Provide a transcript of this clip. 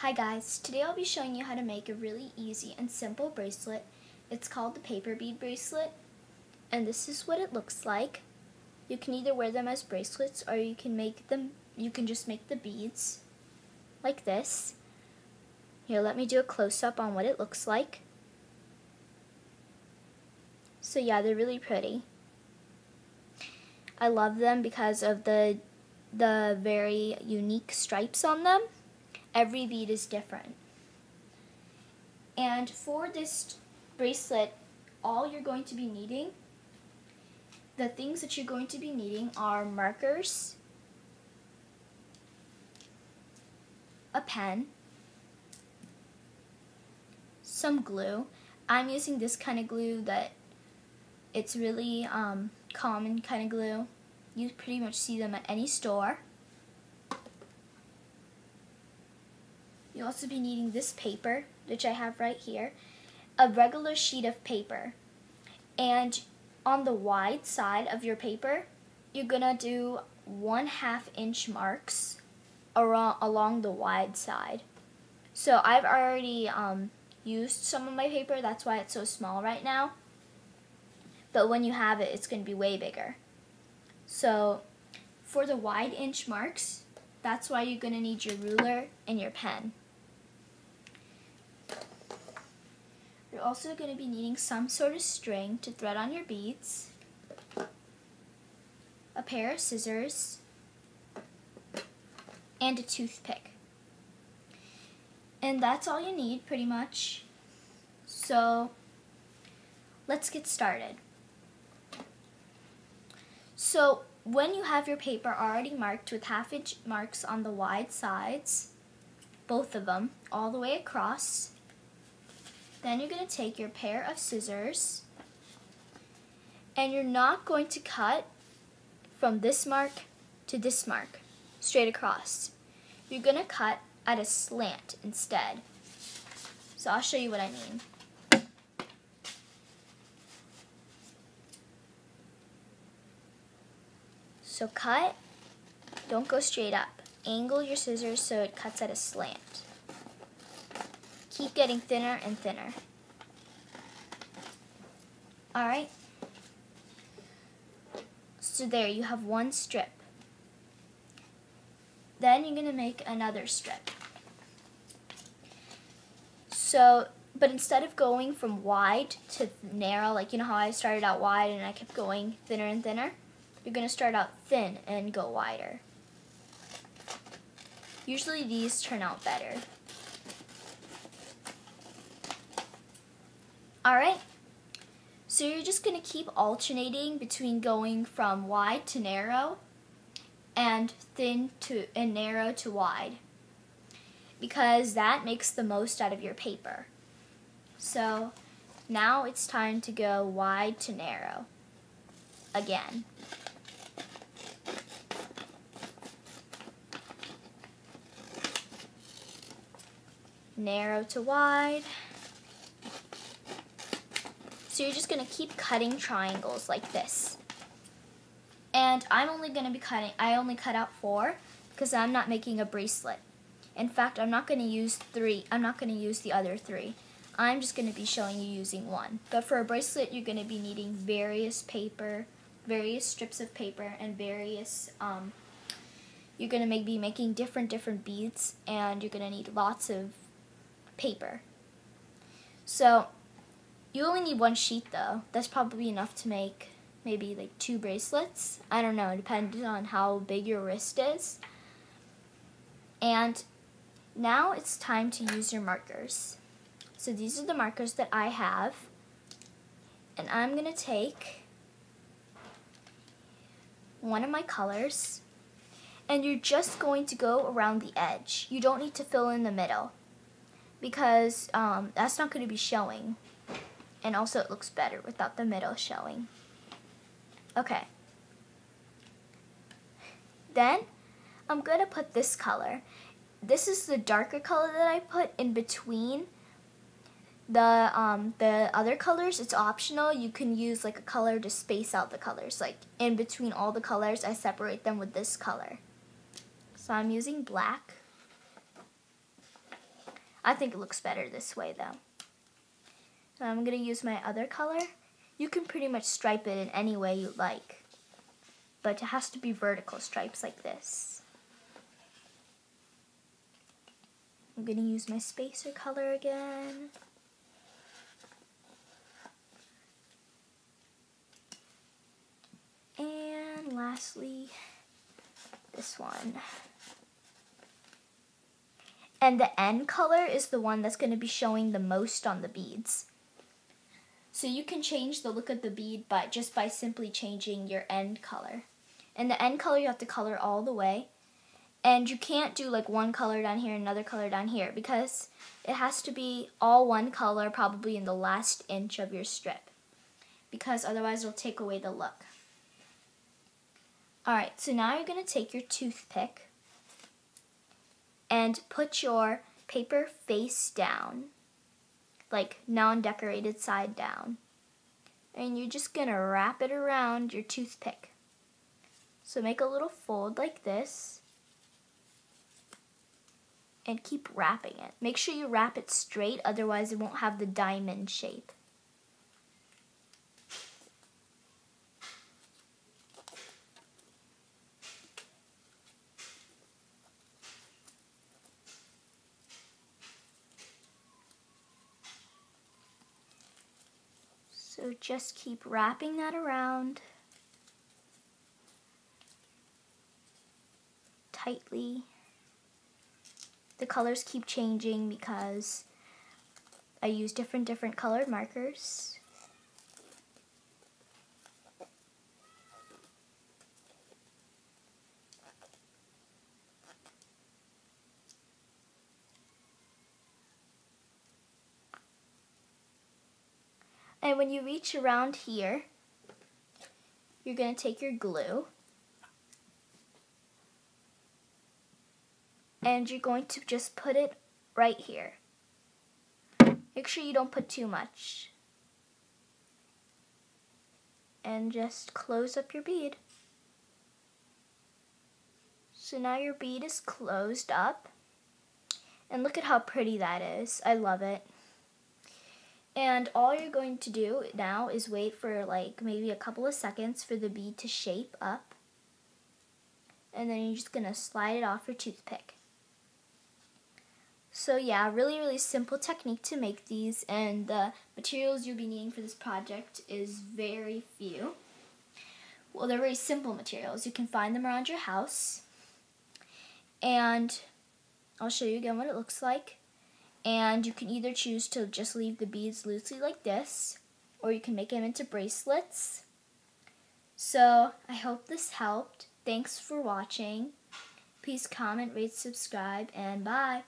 Hi guys, today I'll be showing you how to make a really easy and simple bracelet. It's called the paper bead bracelet, and this is what it looks like. You can either wear them as bracelets or you can just make the beads like this. Here, let me do a close-up on what it looks like. So yeah, they're really pretty. I love them because of the very unique stripes on them. Every bead is different. And for this bracelet, all you're going to be needing, the things that you're going to be needing are markers, a pen, some glue. I'm using this kind of glue that it's really common kind of glue. You pretty much see them at any store. You'll also be needing this paper, which I have right here, a regular sheet of paper. And on the wide side of your paper, you're gonna do 1/2 inch marks along the wide side. So I've already used some of my paper, that's why it's so small right now. But when you have it, it's gonna be way bigger. So for the wide inch marks, that's why you're gonna need your ruler and your pen. You're also going to be needing some sort of string to thread on your beads, a pair of scissors, and a toothpick. And that's all you need pretty much. So let's get started. So when you have your paper already marked with 1/2 inch marks on the wide sides, both of them, all the way across, then you're going to take your pair of scissors, and you're not going to cut from this mark to this mark, straight across. You're going to cut at a slant instead. So I'll show you what I mean. So cut, don't go straight up. Angle your scissors so it cuts at a slant. Keep getting thinner and thinner. Alright, so there you have one strip. Then you're going to make another strip. So, but instead of going from wide to narrow, like you know how I started out wide and I kept going thinner and thinner, you're going to start out thin and go wider. Usually these turn out better. Alright, so you're just going to keep alternating between going from wide to narrow and thin to and narrow to wide, because that makes the most out of your paper. So now it's time to go wide to narrow again. Narrow to wide. So you're just going to keep cutting triangles like this. And I only cut out 4 because I'm not making a bracelet. In fact, I'm not going to use 3. I'm not going to use the other 3. I'm just going to be showing you using 1. But for a bracelet, you're going to be needing various paper, various strips of paper, and various, you're going to be making different beads, and you're going to need lots of paper. So you only need 1 sheet though. That's probably enough to make maybe like 2 bracelets. I don't know, depending on how big your wrist is. And now it's time to use your markers. So these are the markers that I have. And I'm going to take one of my colors, and you're just going to go around the edge. You don't need to fill in the middle, because that's not going to be showing. And also it looks better without the middle showing. Okay. Then I'm going to put this color. This is the darker color that I put in between the other colors. It's optional. You can use like a color to space out the colors. Like in between all the colors, I separate them with this color. So I'm using black. I think it looks better this way though. So I'm going to use my other color. You can pretty much stripe it in any way you like, but it has to be vertical stripes like this. I'm going to use my spacer color again. And lastly, this one. And the end color is the one that's going to be showing the most on the beads. So you can change the look of the bead just by simply changing your end color. And the end color you have to color all the way. And you can't do like one color down here and another color down here, because it has to be all one color probably in the last inch of your strip, because otherwise it'll take away the look. Alright, so now you're going to take your toothpick and put your paper face down, like non-decorated side down. And you're just going to wrap it around your toothpick. So make a little fold like this and keep wrapping it. Make sure you wrap it straight, otherwise it won't have the diamond shape. So just keep wrapping that around tightly. The colors keep changing because I use different colored markers. And when you reach around here, you're going to take your glue and you're going to just put it right here. Make sure you don't put too much. And just close up your bead. So now your bead is closed up. And look at how pretty that is. I love it. And all you're going to do now is wait for like maybe a couple of seconds for the bead to shape up. And then you're just going to slide it off your toothpick. So yeah, really simple technique to make these, and the materials you'll be needing for this project is very few. Well, they're very simple materials. You can find them around your house. And I'll show you again what it looks like. And you can either choose to just leave the beads loosely like this, or you can make them into bracelets. So I hope this helped. Thanks for watching. Please comment, rate, subscribe, and bye.